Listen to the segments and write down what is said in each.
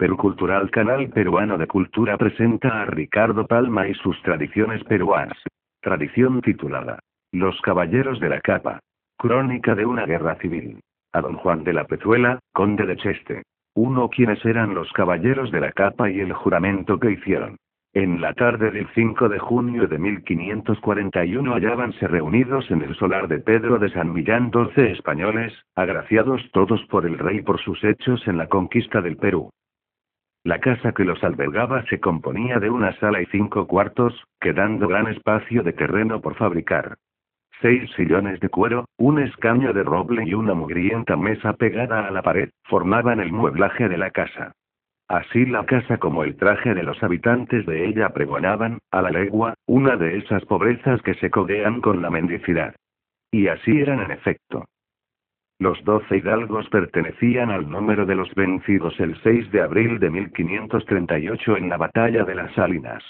Perú Cultural. Canal Peruano de Cultura presenta a Ricardo Palma y sus tradiciones peruanas. Tradición titulada Los Caballeros de la Capa. Crónica de una guerra civil. A don Juan de la Pezuela, conde de Cheste. 1. ¿Quiénes eran los Caballeros de la Capa y el juramento que hicieron? En la tarde del 5 de junio de 1541 hallábanse reunidos en el solar de Pedro de San Millán 12 españoles, agraciados todos por el rey por sus hechos en la conquista del Perú. La casa que los albergaba se componía de una sala y 5 cuartos, quedando gran espacio de terreno por fabricar. 6 sillones de cuero, un escaño de roble y una mugrienta mesa pegada a la pared, formaban el mueblaje de la casa. Así la casa como el traje de los habitantes de ella pregonaban, a la legua, una de esas pobrezas que se codean con la mendicidad. Y así eran en efecto. Los 12 hidalgos pertenecían al número de los vencidos el 6 de abril de 1538 en la batalla de las Salinas.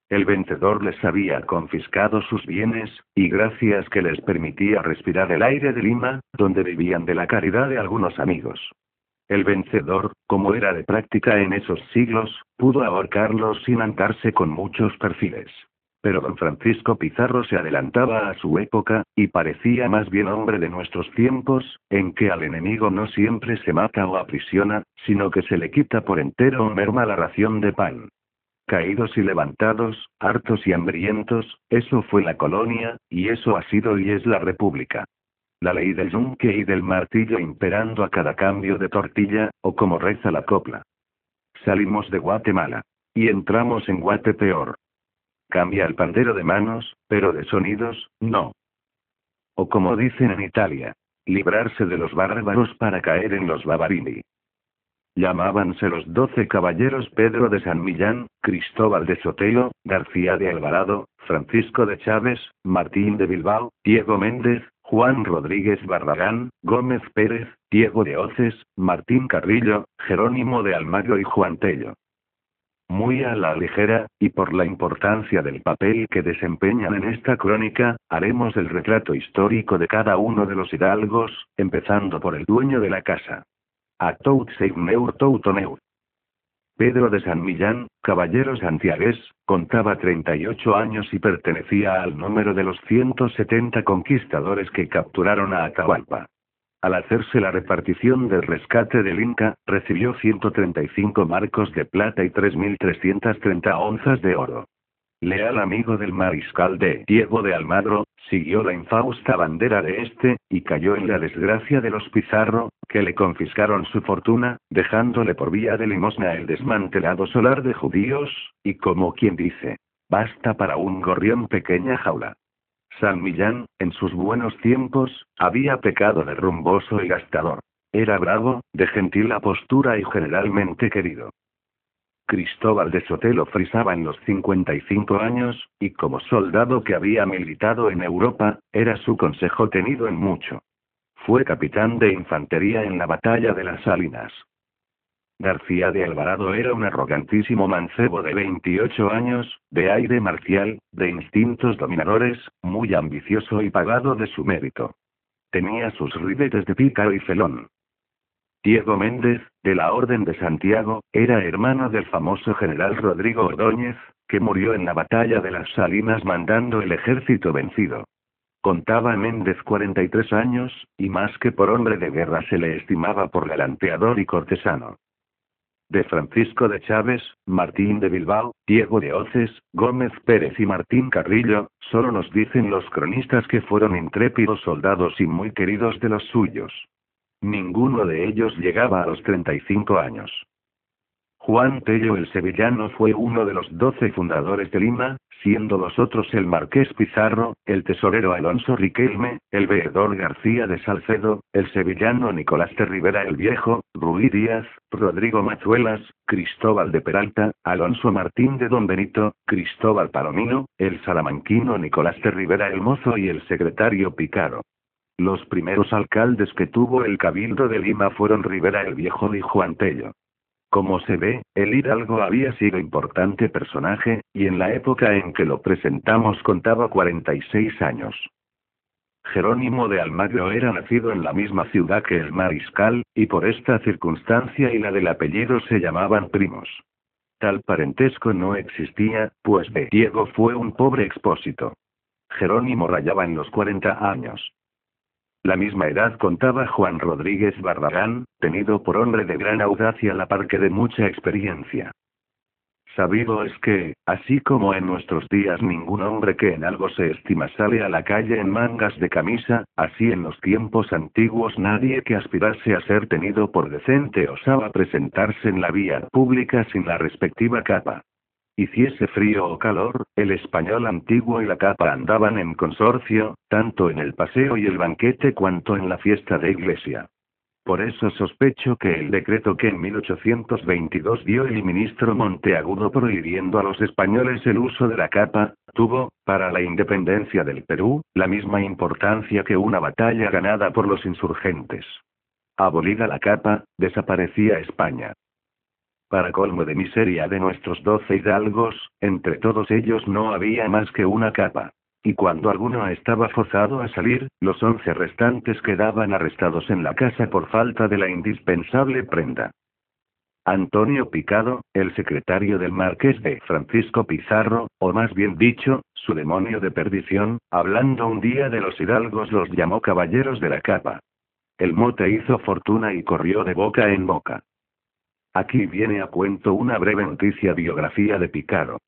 El vencedor les había confiscado sus bienes, y gracias que les permitía respirar el aire de Lima, donde vivían de la caridad de algunos amigos. El vencedor, como era de práctica en esos siglos, pudo ahorcarlos sin andarse con muchos perfiles. Pero don Francisco Pizarro se adelantaba a su época, y parecía más bien hombre de nuestros tiempos, en que al enemigo no siempre se mata o aprisiona, sino que se le quita por entero o merma la ración de pan. Caídos y levantados, hartos y hambrientos, eso fue la colonia, y eso ha sido y es la república. La ley del yunque y del martillo imperando a cada cambio de tortilla, o como reza la copla. Salimos de Guatemala. Y entramos en Guatepeor. Cambia el pandero de manos, pero de sonidos, no. O como dicen en Italia, librarse de los bárbaros para caer en los Bavarini. Llamábanse los 12 caballeros Pedro de San Millán, Cristóbal de Sotelo, García de Alvarado, Francisco de Chaves, Martín de Bilbao, Diego Méndez, Juan Rodríguez Barragán, Gómez Pérez, Diego de Oces, Martín Carrillo, Jerónimo de Almagro y Juan Tello. Muy a la ligera, y por la importancia del papel que desempeñan en esta crónica, haremos el retrato histórico de cada uno de los hidalgos, empezando por el dueño de la casa. A tout seigneur tout honneur. Pedro de San Millán, caballero santiagués, contaba 38 años y pertenecía al número de los 170 conquistadores que capturaron a Atahualpa. Al hacerse la repartición del rescate del Inca, recibió 135 marcos de plata y 3.330 onzas de oro. Leal amigo del mariscal de Diego de Almagro, siguió la infausta bandera de este, y cayó en la desgracia de los Pizarro, que le confiscaron su fortuna, dejándole por vía de limosna el desmantelado solar de judíos, y como quien dice, basta para un gorrión pequeña jaula. San Millán, en sus buenos tiempos, había pecado de rumboso y gastador. Era bravo, de gentil apostura y generalmente querido. Cristóbal de Sotelo frisaba en los 55 años, y como soldado que había militado en Europa, era su consejo tenido en mucho. Fue capitán de infantería en la batalla de las Salinas. García de Alvarado era un arrogantísimo mancebo de 28 años, de aire marcial, de instintos dominadores, muy ambicioso y pagado de su mérito. Tenía sus ribetes de pícaro y felón. Diego Méndez, de la Orden de Santiago, era hermano del famoso general Rodrigo Ordóñez, que murió en la batalla de las Salinas mandando el ejército vencido. Contaba Méndez 43 años, y más que por hombre de guerra se le estimaba por galanteador y cortesano. De Francisco de Chaves, Martín de Bilbao, Diego de Oces, Gómez Pérez y Martín Carrillo, solo nos dicen los cronistas que fueron intrépidos soldados y muy queridos de los suyos. Ninguno de ellos llegaba a los 35 años. Juan Tello el sevillano fue uno de los 12 fundadores de Lima, siendo los otros el marqués Pizarro, el tesorero Alonso Riquelme, el veedor García de Salcedo, el sevillano Nicolás de Rivera el Viejo, Ruy Díaz, Rodrigo Mazuelas, Cristóbal de Peralta, Alonso Martín de Don Benito, Cristóbal Palomino, el salamanquino Nicolás de Rivera el Mozo y el secretario Picaro. Los primeros alcaldes que tuvo el Cabildo de Lima fueron Rivera el Viejo y Juan Tello. Como se ve, el hidalgo había sido importante personaje, y en la época en que lo presentamos contaba 46 años. Jerónimo de Almagro era nacido en la misma ciudad que el mariscal, y por esta circunstancia y la del apellido se llamaban primos. Tal parentesco no existía, pues de Diego fue un pobre expósito. Jerónimo rayaba en los 40 años. La misma edad contaba Juan Rodríguez Barragán, tenido por hombre de gran audacia a la par que de mucha experiencia. Sabido es que, así como en nuestros días ningún hombre que en algo se estima sale a la calle en mangas de camisa, así en los tiempos antiguos nadie que aspirase a ser tenido por decente osaba presentarse en la vía pública sin la respectiva capa. Hiciese frío o calor, el español antiguo y la capa andaban en consorcio, tanto en el paseo y el banquete cuanto en la fiesta de iglesia. Por eso sospecho que el decreto que en 1822 dio el ministro Monteagudo prohibiendo a los españoles el uso de la capa, tuvo, para la independencia del Perú, la misma importancia que una batalla ganada por los insurgentes. Abolida la capa, desaparecía España. Para colmo de miseria de nuestros 12 hidalgos, entre todos ellos no había más que una capa. Y cuando alguno estaba forzado a salir, los 11 restantes quedaban arrestados en la casa por falta de la indispensable prenda. Antonio Picado, el secretario del marqués de Francisco Pizarro, o más bien dicho, su demonio de perdición, hablando un día de los hidalgos los llamó caballeros de la capa. El mote hizo fortuna y corrió de boca en boca. Aquí viene a cuento una breve noticia biografía de Picado.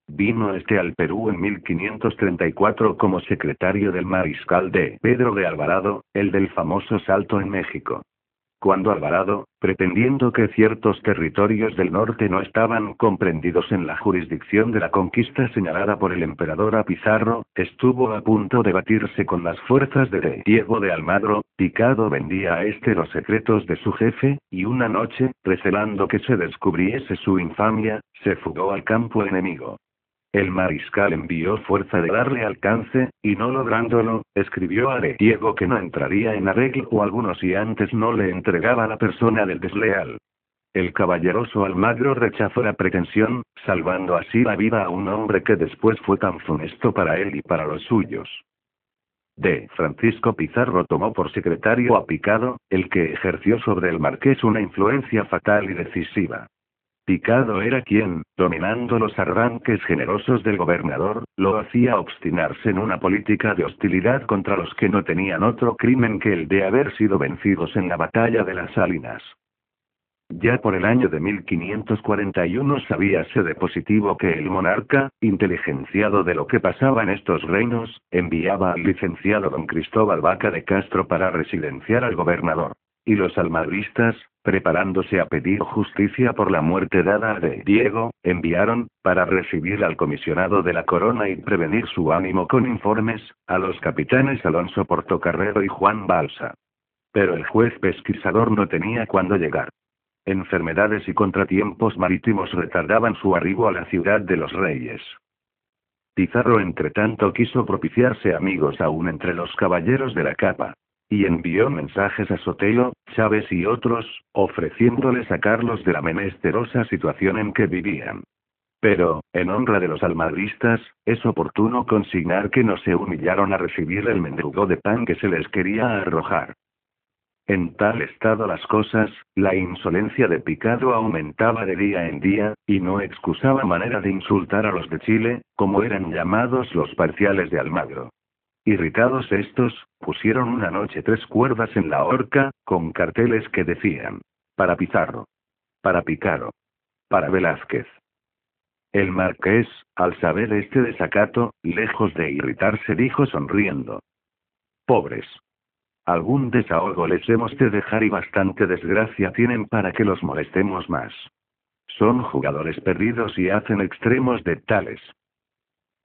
Vino al Perú en 1534 como secretario del mariscal de Pedro de Alvarado, el del famoso Salto en México. Cuando Alvarado, pretendiendo que ciertos territorios del norte no estaban comprendidos en la jurisdicción de la conquista señalada por el emperador a Pizarro, estuvo a punto de batirse con las fuerzas de Diego de Almagro, Picado vendía a los secretos de su jefe, y una noche, recelando que se descubriese su infamia, se fugó al campo enemigo. El mariscal envió fuerza de darle alcance, y no lográndolo, escribió a Diego que no entraría en arreglo alguno si antes no le entregaba la persona del desleal. El caballeroso Almagro rechazó la pretensión, salvando así la vida a un hombre que después fue tan funesto para él y para los suyos. Francisco Pizarro tomó por secretario a Picado, el que ejerció sobre el marqués una influencia fatal y decisiva. Picado era quien, dominando los arranques generosos del gobernador, lo hacía obstinarse en una política de hostilidad contra los que no tenían otro crimen que el de haber sido vencidos en la batalla de las Salinas. Ya por el año de 1541 sabíase de positivo que el monarca, inteligenciado de lo que pasaba en estos reinos, enviaba al licenciado don Cristóbal Vaca de Castro para residenciar al gobernador. Y los almagristas, preparándose a pedir justicia por la muerte dada a Diego, enviaron, para recibir al comisionado de la corona y prevenir su ánimo con informes, a los capitanes Alonso Portocarrero y Juan Balsa. Pero el juez pesquisador no tenía cuándo llegar. Enfermedades y contratiempos marítimos retardaban su arribo a la ciudad de los reyes. Pizarro entretanto quiso propiciarse amigos aún entre los caballeros de la capa. Y envió mensajes a Sotelo, Chávez y otros, ofreciéndoles sacarlos de la menesterosa situación en que vivían. Pero, en honra de los almagristas, es oportuno consignar que no se humillaron a recibir el mendrugo de pan que se les quería arrojar. En tal estado las cosas, la insolencia de Picado aumentaba de día en día, y no excusaba manera de insultar a los de Chile, como eran llamados los parciales de Almagro. Irritados estos, pusieron una noche 3 cuerdas en la horca, con carteles que decían: para Pizarro, para Picado, para Velázquez. El marqués, al saber este desacato, lejos de irritarse dijo sonriendo: pobres. Algún desahogo les hemos de dejar y bastante desgracia tienen para que los molestemos más. Son jugadores perdidos y hacen extremos de tales.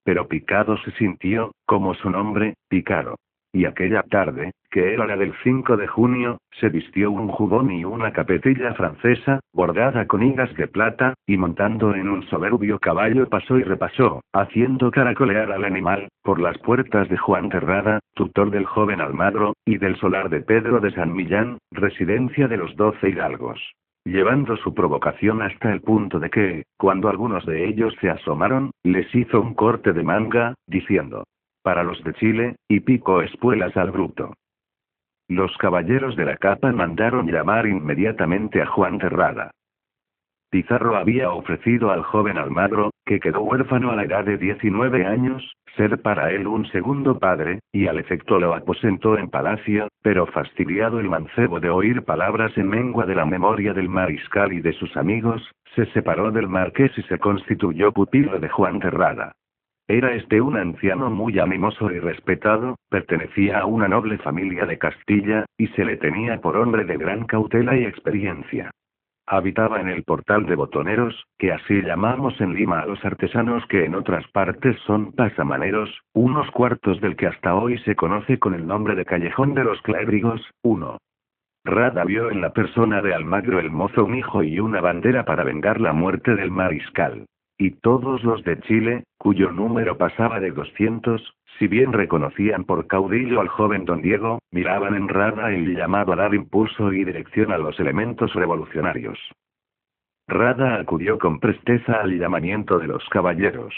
Pero Picado se sintió, como su nombre, Picaro. Y aquella tarde, que era la del 5 de junio, se vistió un jubón y una capetilla francesa, bordada con higas de plata, y montando en un soberbio caballo pasó y repasó, haciendo caracolear al animal, por las puertas de Juan Terrada, tutor del joven Almagro, y del solar de Pedro de San Millán, residencia de los 12 hidalgos. Llevando su provocación hasta el punto de que, cuando algunos de ellos se asomaron, les hizo un corte de manga, diciendo: para los de Chile, y picó espuelas al bruto. Los caballeros de la capa mandaron llamar inmediatamente a Juan Terrada. Pizarro había ofrecido al joven Almagro, que quedó huérfano a la edad de 19 años, ser para él un segundo padre, y al efecto lo aposentó en palacio, pero fastidiado el mancebo de oír palabras en mengua de la memoria del mariscal y de sus amigos, se separó del marqués y se constituyó pupilo de Juan Terrada. Era este un anciano muy animoso y respetado, pertenecía a una noble familia de Castilla, y se le tenía por hombre de gran cautela y experiencia. Habitaba en el Portal de Botoneros, que así llamamos en Lima a los artesanos que en otras partes son pasamaneros, unos cuartos del que hasta hoy se conoce con el nombre de Callejón de los Clébrigos. 1. Rada vio en la persona de Almagro el Mozo un hijo y una bandera para vengar la muerte del mariscal. Y todos los de Chile, cuyo número pasaba de 200, si bien reconocían por caudillo al joven don Diego, miraban en Rada el llamado a dar impulso y dirección a los elementos revolucionarios. Rada acudió con presteza al llamamiento de los caballeros.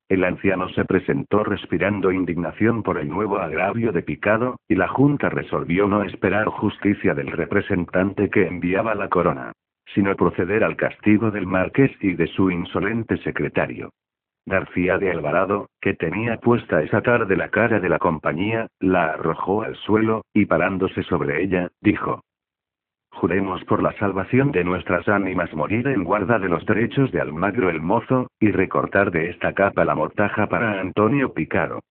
El anciano se presentó respirando indignación por el nuevo agravio de Picado, y la Junta resolvió no esperar justicia del representante que enviaba la corona, sino proceder al castigo del marqués y de su insolente secretario. García de Alvarado, que tenía puesta esa tarde la cara de la compañía, la arrojó al suelo, y parándose sobre ella, dijo: Juremos por la salvación de nuestras ánimas morir en guarda de los derechos de Almagro el Mozo, y recortar de esta capa la mortaja para Antonio Picado.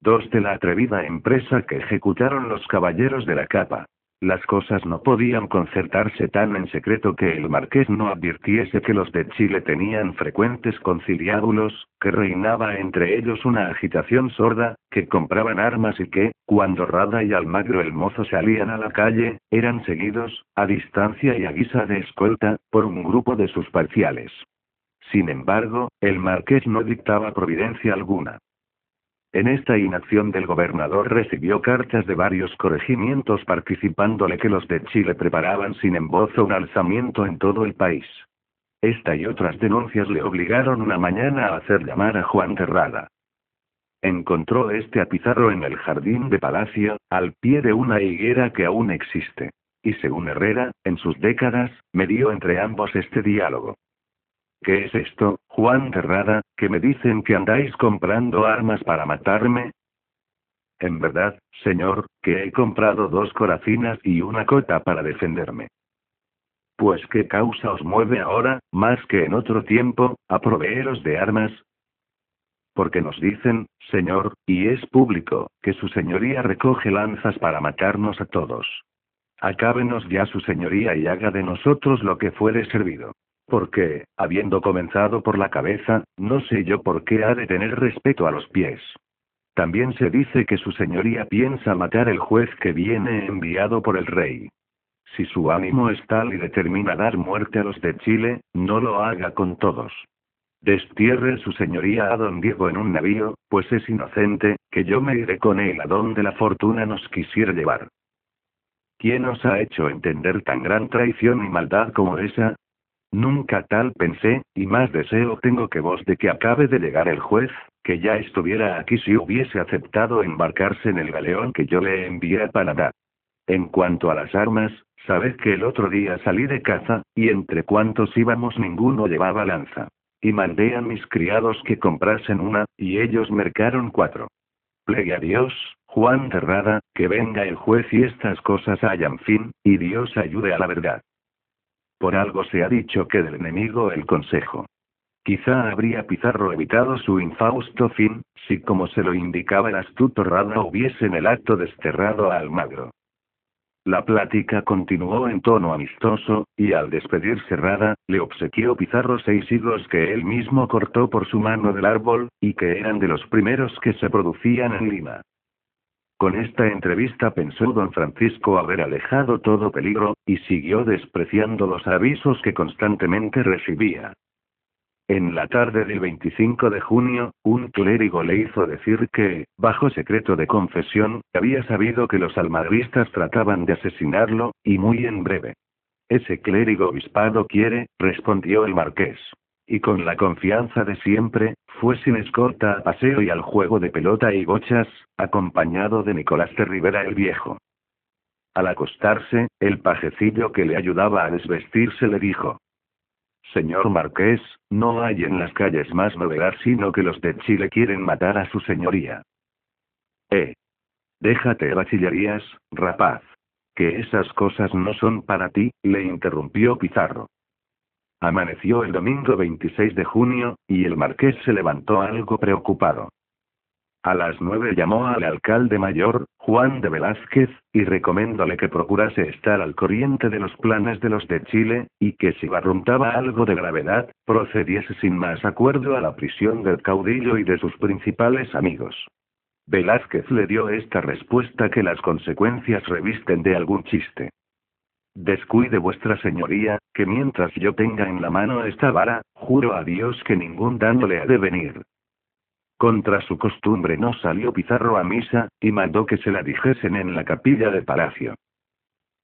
2. De la atrevida empresa que ejecutaron los caballeros de la capa. Las cosas no podían concertarse tan en secreto que el marqués no advirtiese que los de Chile tenían frecuentes conciliábulos, que reinaba entre ellos una agitación sorda, que compraban armas y que, cuando Rada y Almagro el Mozo salían a la calle, eran seguidos, a distancia y a guisa de escolta, por un grupo de sus parciales. Sin embargo, el marqués no dictaba providencia alguna. En esta inacción del gobernador recibió cartas de varios corregimientos participándole que los de Chile preparaban sin embozo un alzamiento en todo el país. Esta y otras denuncias le obligaron una mañana a hacer llamar a Juan Terrada. Encontró a Pizarro en el jardín de Palacio, al pie de una higuera que aún existe. Y según Herrera, en sus décadas, medió entre ambos este diálogo. ¿Qué es esto, Juan Terrada, que me dicen que andáis comprando armas para matarme? En verdad, señor, que he comprado 2 corazinas y una cota para defenderme. Pues ¿qué causa os mueve ahora, más que en otro tiempo, a proveeros de armas? Porque nos dicen, señor, y es público, que su señoría recoge lanzas para matarnos a todos. Acábenos ya su señoría y haga de nosotros lo que fuere servido. Porque, habiendo comenzado por la cabeza, no sé yo por qué ha de tener respeto a los pies. También se dice que su señoría piensa matar el juez que viene enviado por el rey. Si su ánimo es tal y determina dar muerte a los de Chile, no lo haga con todos. Destierre su señoría a don Diego en un navío, pues es inocente, que yo me iré con él a donde la fortuna nos quisiera llevar. ¿Quién os ha hecho entender tan gran traición y maldad como esa? Nunca tal pensé, y más deseo tengo que vos de que acabe de llegar el juez, que ya estuviera aquí si hubiese aceptado embarcarse en el galeón que yo le envié a Panamá. En cuanto a las armas, sabed que el otro día salí de caza, y entre cuantos íbamos ninguno llevaba lanza. Y mandé a mis criados que comprasen una, y ellos mercaron 4. Plegue a Dios, Juan Terrada, que venga el juez y estas cosas hayan fin, y Dios ayude a la verdad. Por algo se ha dicho que del enemigo el consejo. Quizá habría Pizarro evitado su infausto fin, si como se lo indicaba el astuto Rada hubiese en el acto desterrado a Almagro. La plática continuó en tono amistoso, y al despedirse Rada, le obsequió Pizarro 6 higos que él mismo cortó por su mano del árbol, y que eran de los primeros que se producían en Lima. Con esta entrevista pensó don Francisco haber alejado todo peligro, y siguió despreciando los avisos que constantemente recibía. En la tarde del 25 de junio, un clérigo le hizo decir que, bajo secreto de confesión, había sabido que los almagristas trataban de asesinarlo, y muy en breve. Ese clérigo obispado quiere, respondió el marqués. Y con la confianza de siempre, fue sin escolta a paseo y al juego de pelota y bochas, acompañado de Nicolás de Rivera el Viejo. Al acostarse, el pajecillo que le ayudaba a desvestirse le dijo: Señor Marqués, no hay en las calles más novedad sino que los de Chile quieren matar a su señoría. Déjate bachillerías, rapaz. Que esas cosas no son para ti, le interrumpió Pizarro. Amaneció el domingo 26 de junio, y el marqués se levantó algo preocupado. A las 9 llamó al alcalde mayor, Juan de Velázquez, y recomendóle que procurase estar al corriente de los planes de los de Chile, y que si barruntaba algo de gravedad, procediese sin más acuerdo a la prisión del caudillo y de sus principales amigos. Velázquez le dio esta respuesta que las consecuencias revisten de algún chiste. Descuide vuestra señoría, que mientras yo tenga en la mano esta vara, juro a Dios que ningún daño le ha de venir. Contra su costumbre no salió Pizarro a misa, y mandó que se la dijesen en la capilla del palacio.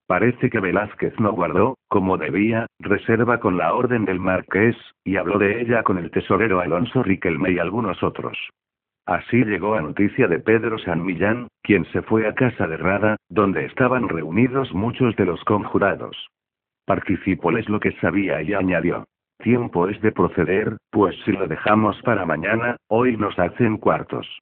Parece que Velázquez no guardó, como debía, reserva con la orden del marqués, y habló de ella con el tesorero Alonso Riquelme y algunos otros. Así llegó a noticia de Pedro San Millán, quien se fue a casa de Rada, donde estaban reunidos muchos de los conjurados. Participóles lo que sabía y añadió: tiempo es de proceder, pues si lo dejamos para mañana, hoy nos hacen cuartos.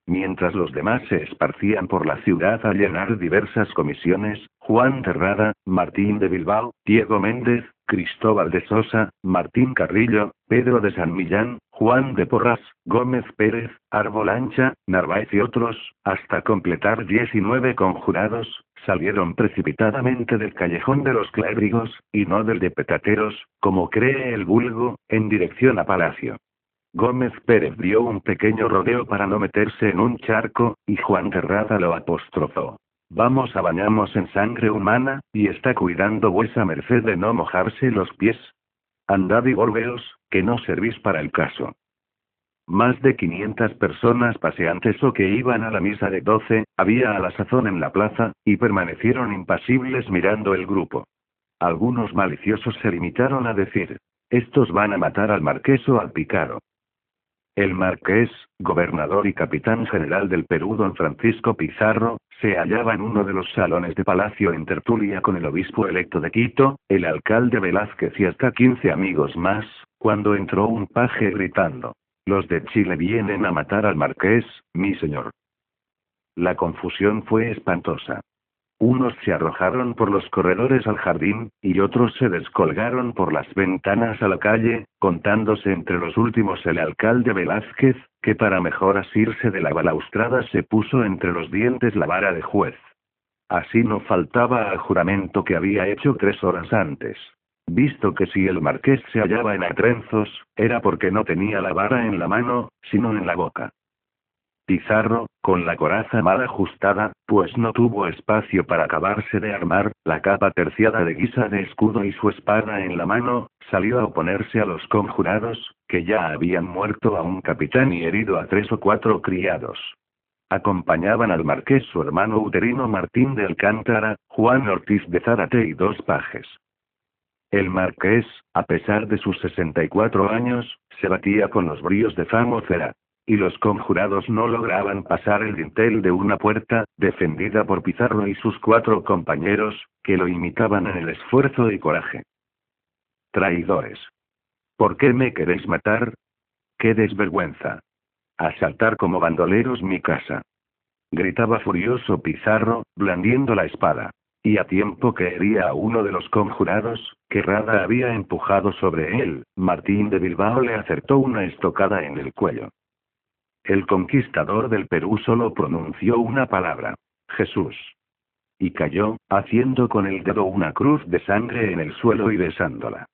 Mientras los demás se esparcían por la ciudad a llenar diversas comisiones, Juan de Rada, Martín de Bilbao, Diego Méndez, Cristóbal de Sosa, Martín Carrillo, Pedro de San Millán, Juan de Porras, Gómez Pérez, Árbol Ancha, Narváez y otros, hasta completar 19 conjurados, salieron precipitadamente del callejón de los clérigos, y no del de petateros, como cree el vulgo, en dirección a Palacio. Gómez Pérez dio un pequeño rodeo para no meterse en un charco, y Juan de Rada lo apostrofó: vamos a bañarnos en sangre humana, y está cuidando vuesa merced de no mojarse los pies. Andad y volveos, que no servís para el caso. Más de 500 personas paseantes o que iban a la misa de 12, había a la sazón en la plaza, y permanecieron impasibles mirando el grupo. Algunos maliciosos se limitaron a decir: estos van a matar al marqués o al pícaro. El marqués, gobernador y capitán general del Perú don Francisco Pizarro, se hallaba en uno de los salones de palacio en tertulia con el obispo electo de Quito, el alcalde Velázquez y hasta 15 amigos más, cuando entró un paje gritando: los de Chile vienen a matar al marqués, mi señor. La confusión fue espantosa. Unos se arrojaron por los corredores al jardín, y otros se descolgaron por las ventanas a la calle, contándose entre los últimos el alcalde Velázquez, que para mejor asirse de la balaustrada se puso entre los dientes la vara de juez. Así no faltaba al juramento que había hecho 3 horas antes. Visto que si el marqués se hallaba en atrenzos, era porque no tenía la vara en la mano, sino en la boca. Pizarro, con la coraza mal ajustada, pues no tuvo espacio para acabarse de armar, la capa terciada de guisa de escudo y su espada en la mano, salió a oponerse a los conjurados, que ya habían muerto a un capitán y herido a 3 o 4 criados. Acompañaban al marqués su hermano uterino Martín de Alcántara, Juan Ortiz de Zárate y 2 pajes. El marqués, a pesar de sus 64 años, se batía con los bríos de famo cera. Y los conjurados no lograban pasar el dintel de una puerta, defendida por Pizarro y sus 4 compañeros, que lo imitaban en el esfuerzo y coraje. Traidores. ¿Por qué me queréis matar? ¡Qué desvergüenza! Asaltar como bandoleros mi casa. Gritaba furioso Pizarro, blandiendo la espada. Y a tiempo que hería a uno de los conjurados, que Rada había empujado sobre él, Martín de Bilbao le acertó una estocada en el cuello. El conquistador del Perú solo pronunció una palabra: Jesús. Y cayó, haciendo con el dedo una cruz de sangre en el suelo y besándola.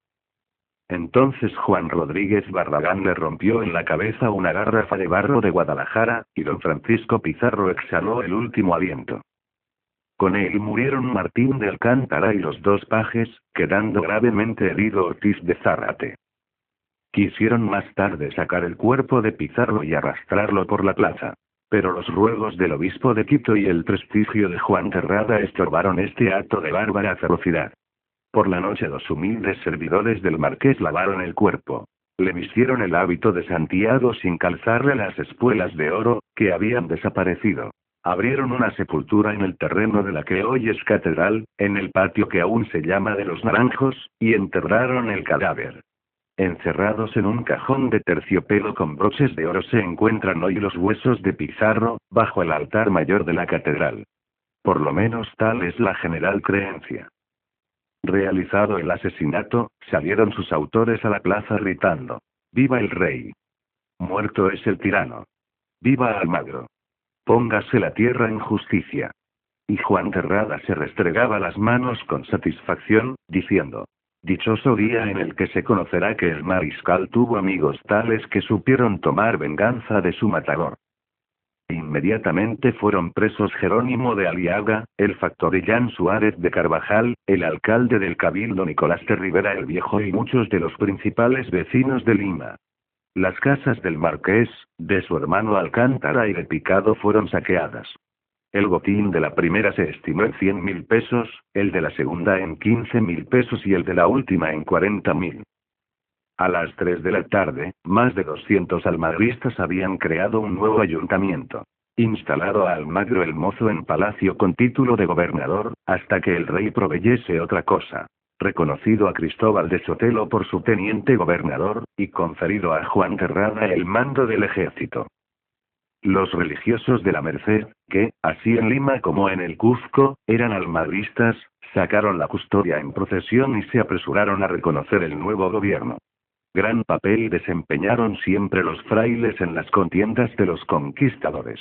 Entonces Juan Rodríguez Barragán le rompió en la cabeza una garrafa de barro de Guadalajara, y don Francisco Pizarro exhaló el último aliento. Con él murieron Martín de Alcántara y los 2 pajes, quedando gravemente herido Ortiz de Zárate. Quisieron más tarde sacar el cuerpo de Pizarro y arrastrarlo por la plaza. Pero los ruegos del obispo de Quito y el prestigio de Juan de Rada estorbaron este acto de bárbara ferocidad. Por la noche los humildes servidores del marqués lavaron el cuerpo. Le vistieron el hábito de Santiago sin calzarle las espuelas de oro, que habían desaparecido. Abrieron una sepultura en el terreno de la que hoy es catedral, en el patio que aún se llama de los Naranjos, y enterraron el cadáver. Encerrados en un cajón de terciopelo con broches de oro se encuentran hoy los huesos de Pizarro, bajo el altar mayor de la catedral. Por lo menos tal es la general creencia. Realizado el asesinato, salieron sus autores a la plaza gritando: ¡Viva el rey! Muerto es el tirano. ¡Viva Almagro! Póngase la tierra en justicia. Y Juan Terrada se restregaba las manos con satisfacción, diciendo: dichoso día en el que se conocerá que el mariscal tuvo amigos tales que supieron tomar venganza de su matador. Inmediatamente fueron presos Jerónimo de Aliaga, el factor Illán Suárez de Carvajal, el alcalde del Cabildo Nicolás de Rivera el Viejo y muchos de los principales vecinos de Lima. Las casas del marqués, de su hermano Alcántara y de Picado fueron saqueadas. El botín de la primera se estimó en 100.000 pesos, el de la segunda en 15.000 pesos y el de la última en 40.000. A las 3 de la tarde, más de 200 almagristas habían creado un nuevo ayuntamiento. Instalado a Almagro el Mozo en palacio con título de gobernador, hasta que el rey proveyese otra cosa. Reconocido a Cristóbal de Sotelo por su teniente gobernador, y conferido a Juan Terrada el mando del ejército. Los religiosos de la Merced, que, así en Lima como en el Cuzco, eran almagristas, sacaron la custodia en procesión y se apresuraron a reconocer el nuevo gobierno. Gran papel desempeñaron siempre los frailes en las contiendas de los conquistadores.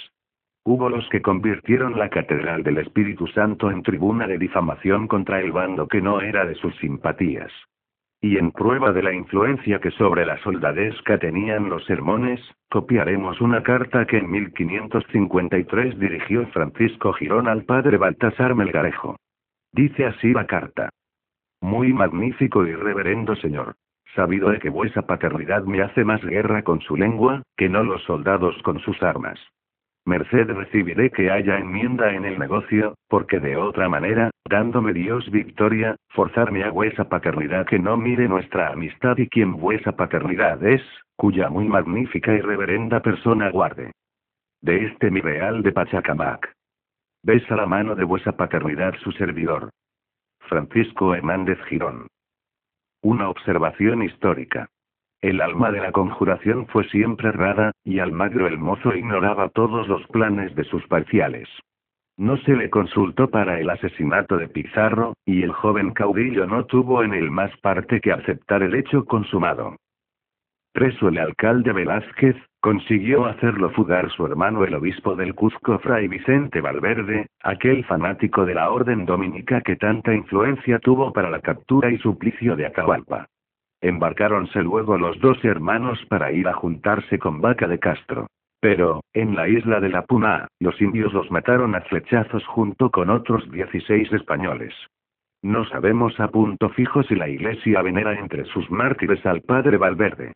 Hubo los que convirtieron la Catedral del Espíritu Santo en tribuna de difamación contra el bando que no era de sus simpatías. Y en prueba de la influencia que sobre la soldadesca tenían los sermones, copiaremos una carta que en 1553 dirigió Francisco Girón al padre Baltasar Melgarejo. Dice así la carta: muy magnífico y reverendo señor. Sabido de que vuesa paternidad me hace más guerra con su lengua, que no los soldados con sus armas. Merced recibiré que haya enmienda en el negocio, porque de otra manera, dándome Dios victoria, forzarme a vuesa paternidad que no mire nuestra amistad y quien vuesa paternidad es, cuya muy magnífica y reverenda persona guarde. De este mi real de Pachacamac. Besa la mano de vuesa paternidad su servidor. Francisco Hernández Girón. Una observación histórica. El alma de la conjuración fue siempre errada, y Almagro el Mozo ignoraba todos los planes de sus parciales. No se le consultó para el asesinato de Pizarro, y el joven caudillo no tuvo en él más parte que aceptar el hecho consumado. Preso el alcalde Velázquez, consiguió hacerlo fugar su hermano el obispo del Cuzco Fray Vicente Valverde, aquel fanático de la orden dominica que tanta influencia tuvo para la captura y suplicio de Atahualpa. Embarcáronse luego los dos hermanos para ir a juntarse con Vaca de Castro. Pero, en la isla de la Puna, los indios los mataron a flechazos junto con otros 16 españoles. No sabemos a punto fijo si la iglesia venera entre sus mártires al padre Valverde.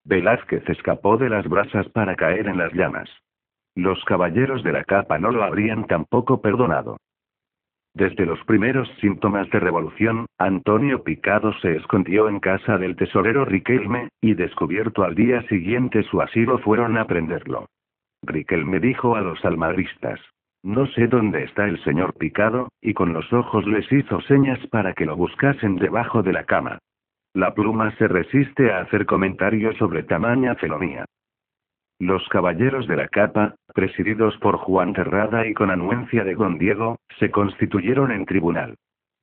Velázquez escapó de las brasas para caer en las llamas. Los caballeros de la capa no lo habrían tampoco perdonado. Desde los primeros síntomas de revolución, Antonio Picado se escondió en casa del tesorero Riquelme, y descubierto al día siguiente su asilo fueron a prenderlo. Riquelme dijo a los almagristas: no sé dónde está el señor Picado, y con los ojos les hizo señas para que lo buscasen debajo de la cama. La pluma se resiste a hacer comentarios sobre tamaña felonía. Los caballeros de la capa, presididos por Juan Terrada y con anuencia de don Diego, se constituyeron en tribunal.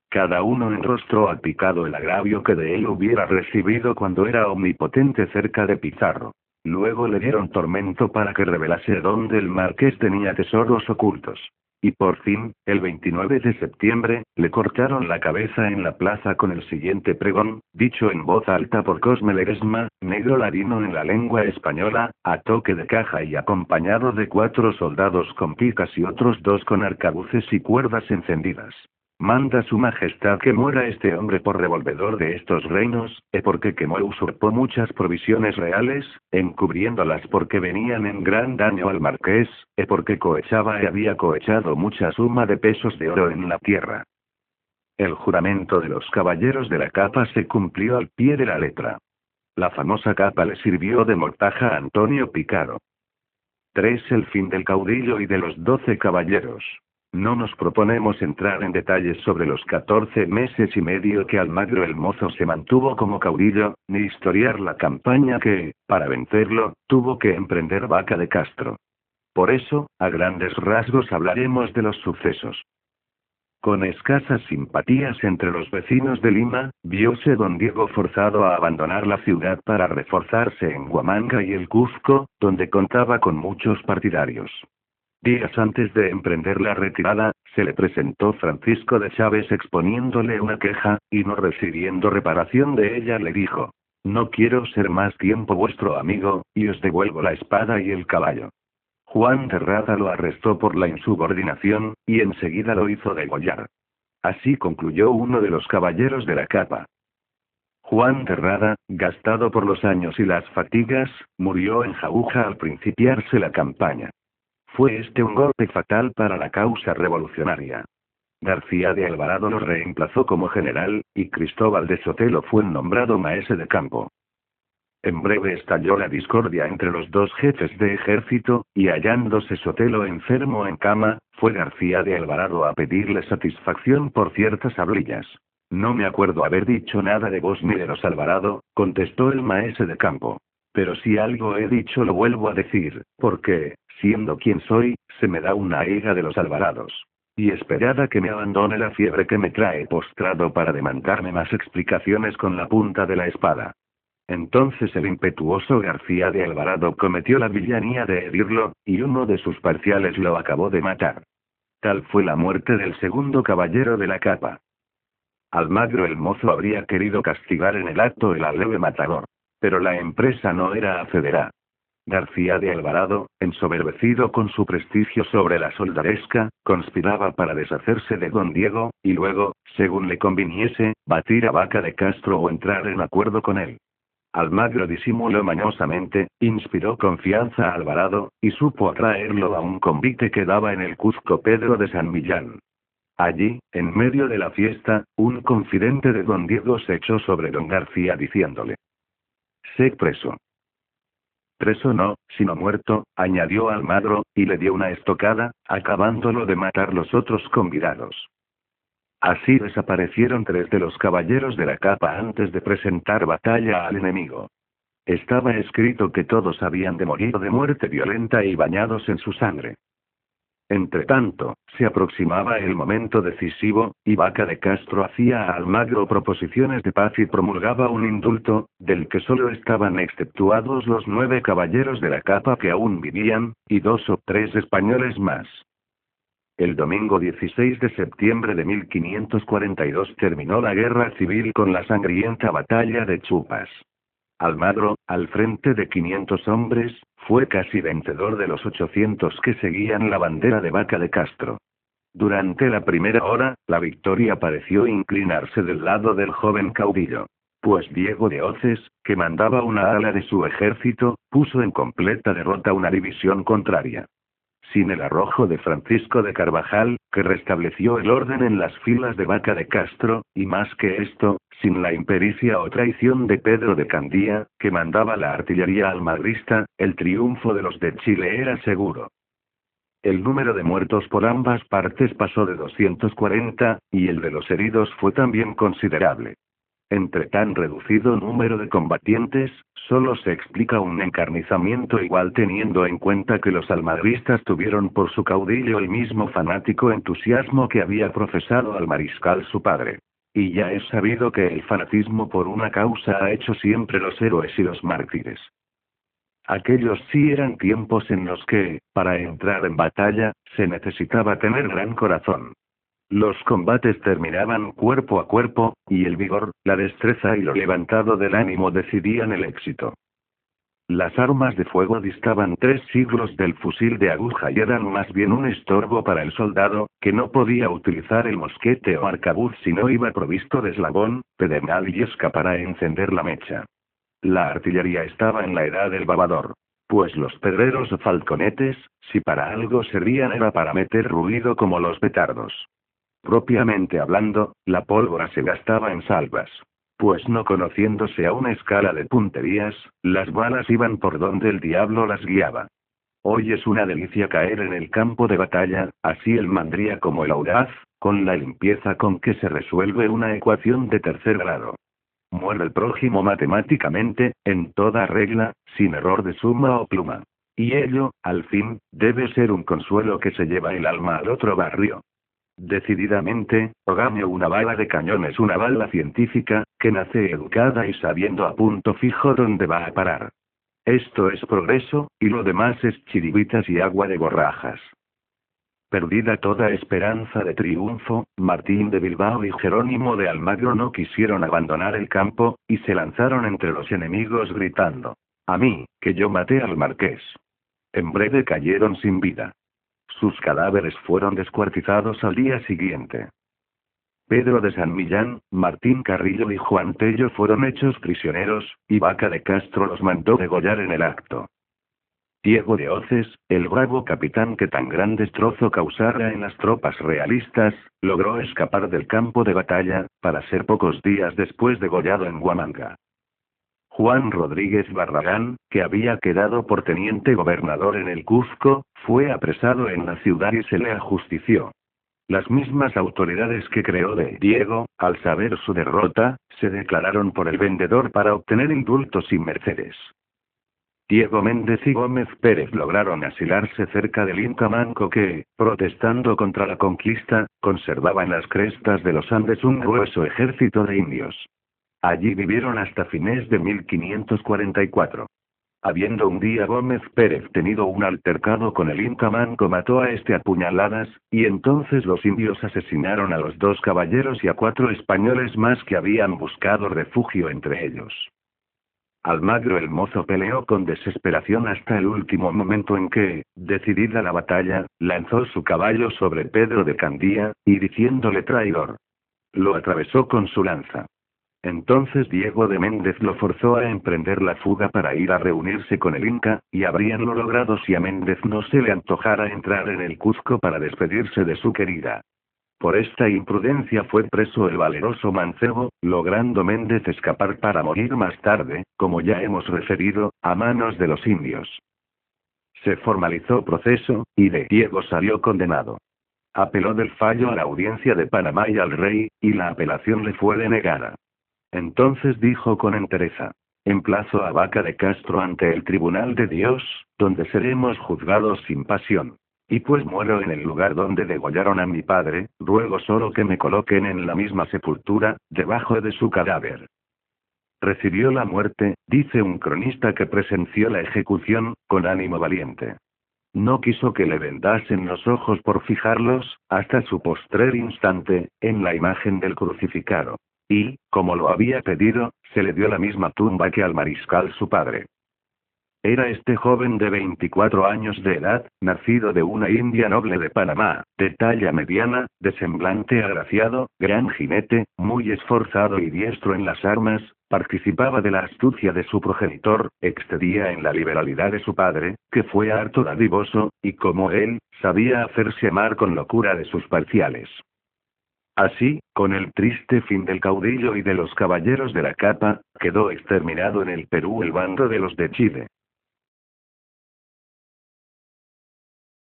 Cada uno enrostró al Picado el agravio que de él hubiera recibido cuando era omnipotente cerca de Pizarro. Luego le dieron tormento para que revelase dónde el marqués tenía tesoros ocultos. Y por fin, el 29 de septiembre, le cortaron la cabeza en la plaza con el siguiente pregón, dicho en voz alta por Cosme Ledesma, negro ladino en la lengua española, a toque de caja y acompañado de 4 soldados con picas y otros 2 con arcabuces y cuerdas encendidas. Manda su majestad que muera este hombre por revolvedor de estos reinos, porque quemó e usurpó muchas provisiones reales, encubriéndolas porque venían en gran daño al marqués, porque cohechaba y había cohechado mucha suma de pesos de oro en la tierra. El juramento de los caballeros de la capa se cumplió al pie de la letra. La famosa capa le sirvió de mortaja a Antonio Picaro. 3. El fin del caudillo y de los 12 caballeros. No nos proponemos entrar en detalles sobre los 14 meses y medio que Almagro el Mozo se mantuvo como caudillo, ni historiar la campaña que, para vencerlo, tuvo que emprender Vaca de Castro. Por eso, a grandes rasgos hablaremos de los sucesos. Con escasas simpatías entre los vecinos de Lima, vióse don Diego forzado a abandonar la ciudad para reforzarse en Huamanga y el Cuzco, donde contaba con muchos partidarios. Días antes de emprender la retirada, se le presentó Francisco de Chávez exponiéndole una queja, y no recibiendo reparación de ella le dijo: «No quiero ser más tiempo vuestro amigo, y os devuelvo la espada y el caballo». Juan de Rada lo arrestó por la insubordinación, y enseguida lo hizo degollar. Así concluyó uno de los caballeros de la capa. Juan de Rada, gastado por los años y las fatigas, murió en Jauja al principiarse la campaña. Fue este un golpe fatal para la causa revolucionaria. García de Alvarado lo reemplazó como general, y Cristóbal de Sotelo fue nombrado maese de campo. En breve estalló la discordia entre los dos jefes de ejército, y hallándose Sotelo enfermo en cama, fue García de Alvarado a pedirle satisfacción por ciertas hablillas. «No me acuerdo haber dicho nada de vos ni de los Alvarado», contestó el maese de campo. «Pero si algo he dicho lo vuelvo a decir, porque, siendo quien soy, se me da una higa de los Alvarados. Y esperada que me abandone la fiebre que me trae postrado para demandarme más explicaciones con la punta de la espada». Entonces el impetuoso García de Alvarado cometió la villanía de herirlo, y uno de sus parciales lo acabó de matar. Tal fue la muerte del segundo caballero de la capa. Almagro el Mozo habría querido castigar en el acto el aleve matador. Pero la empresa no era hacedera. García de Alvarado, ensoberbecido con su prestigio sobre la soldadesca, conspiraba para deshacerse de don Diego, y luego, según le conviniese, batir a Vaca de Castro o entrar en acuerdo con él. Almagro disimuló mañosamente, inspiró confianza a Alvarado, y supo atraerlo a un convite que daba en el Cuzco Pedro de San Millán. Allí, en medio de la fiesta, un confidente de don Diego se echó sobre don García diciéndole: «Sé preso». «Preso no, sino muerto», añadió Almagro, y le dio una estocada, acabándolo de matar los otros convidados. Así desaparecieron 3 de los caballeros de la capa antes de presentar batalla al enemigo. Estaba escrito que todos habían de morir de muerte violenta y bañados en su sangre. Entretanto, se aproximaba el momento decisivo, y Vaca de Castro hacía a Almagro proposiciones de paz y promulgaba un indulto, del que solo estaban exceptuados los 9 caballeros de la capa que aún vivían, y 2 o 3 españoles más. El domingo 16 de septiembre de 1542 terminó la guerra civil con la sangrienta batalla de Chupas. Almagro, al frente de 500 hombres, fue casi vencedor de los 800 que seguían la bandera de Vaca de Castro. Durante la primera hora, la victoria pareció inclinarse del lado del joven caudillo. Pues Diego de Oces, que mandaba una ala de su ejército, puso en completa derrota una división contraria. Sin el arrojo de Francisco de Carvajal, que restableció el orden en las filas de Vaca de Castro, y más que esto, sin la impericia o traición de Pedro de Candía, que mandaba la artillería almagrista, el triunfo de los de Chile era seguro. El número de muertos por ambas partes pasó de 240, y el de los heridos fue también considerable. Entre tan reducido número de combatientes, solo se explica un encarnizamiento igual teniendo en cuenta que los almagristas tuvieron por su caudillo el mismo fanático entusiasmo que había profesado al mariscal su padre. Y ya es sabido que el fanatismo por una causa ha hecho siempre los héroes y los mártires. Aquellos sí eran tiempos en los que, para entrar en batalla, se necesitaba tener gran corazón. Los combates terminaban cuerpo a cuerpo, y el vigor, la destreza y lo levantado del ánimo decidían el éxito. Las armas de fuego distaban 3 siglos del fusil de aguja y eran más bien un estorbo para el soldado, que no podía utilizar el mosquete o arcabuz si no iba provisto de eslabón, pedernal y esca para encender la mecha. La artillería estaba en la edad del babador. Pues los pedreros o falconetes, si para algo servían era para meter ruido como los petardos. Propiamente hablando, la pólvora se gastaba en salvas. Pues no conociéndose a una escala de punterías, las balas iban por donde el diablo las guiaba. Hoy es una delicia caer en el campo de batalla, así el mandría como el audaz, con la limpieza con que se resuelve una ecuación de tercer grado. Muere el prójimo matemáticamente, en toda regla, sin error de suma o pluma. Y ello, al fin, debe ser un consuelo que se lleva el alma al otro barrio. Decididamente, Ogaño una bala de cañón es una bala científica, que nace educada y sabiendo a punto fijo dónde va a parar. Esto es progreso, y lo demás es chiribitas y agua de borrajas. Perdida toda esperanza de triunfo, Martín de Bilbao y Jerónimo de Almagro no quisieron abandonar el campo, y se lanzaron entre los enemigos gritando: «A mí, que yo maté al marqués». En breve cayeron sin vida. Sus cadáveres fueron descuartizados al día siguiente. Pedro de San Millán, Martín Carrillo y Juan Tello fueron hechos prisioneros, y Vaca de Castro los mandó degollar en el acto. Diego de Oces, el bravo capitán que tan gran destrozo causara en las tropas realistas, logró escapar del campo de batalla, para ser pocos días después degollado en Huamanga. Juan Rodríguez Barragán, que había quedado por teniente gobernador en el Cuzco, fue apresado en la ciudad y se le ajustició. Las mismas autoridades que creó de Diego, al saber su derrota, se declararon por el vendedor para obtener indultos y mercedes. Diego Méndez y Gómez Pérez lograron asilarse cerca del Inca Manco que, protestando contra la conquista, conservaba en las crestas de los Andes un grueso ejército de indios. Allí vivieron hasta fines de 1544. Habiendo un día Gómez Pérez tenido un altercado con el Inca Manco, mató a este a puñaladas, y entonces los indios asesinaron a los 2 caballeros y a 4 españoles más que habían buscado refugio entre ellos. Almagro el Mozo peleó con desesperación hasta el último momento en que, decidida la batalla, lanzó su caballo sobre Pedro de Candía, y diciéndole traidor, lo atravesó con su lanza. Entonces Diego de Méndez lo forzó a emprender la fuga para ir a reunirse con el Inca, y habríanlo logrado si a Méndez no se le antojara entrar en el Cuzco para despedirse de su querida. Por esta imprudencia fue preso el valeroso mancebo, logrando Méndez escapar para morir más tarde, como ya hemos referido, a manos de los indios. Se formalizó proceso, y de Diego salió condenado. Apeló del fallo a la Audiencia de Panamá y al rey, y la apelación le fue denegada. Entonces dijo con entereza: emplazo a Vaca de Castro ante el tribunal de Dios, donde seremos juzgados sin pasión. Y pues muero en el lugar donde degollaron a mi padre, ruego solo que me coloquen en la misma sepultura, debajo de su cadáver. Recibió la muerte, dice un cronista que presenció la ejecución, con ánimo valiente. No quiso que le vendasen los ojos por fijarlos, hasta su postrer instante, en la imagen del crucificado. Y, como lo había pedido, se le dio la misma tumba que al mariscal su padre. Era este joven de 24 años de edad, nacido de una india noble de Panamá, de talla mediana, de semblante agraciado, gran jinete, muy esforzado y diestro en las armas, participaba de la astucia de su progenitor, excedía en la liberalidad de su padre, que fue harto dadivoso, y como él, sabía hacerse amar con locura de sus parciales. Así, con el triste fin del caudillo y de los caballeros de la capa, quedó exterminado en el Perú el bando de los de Chile.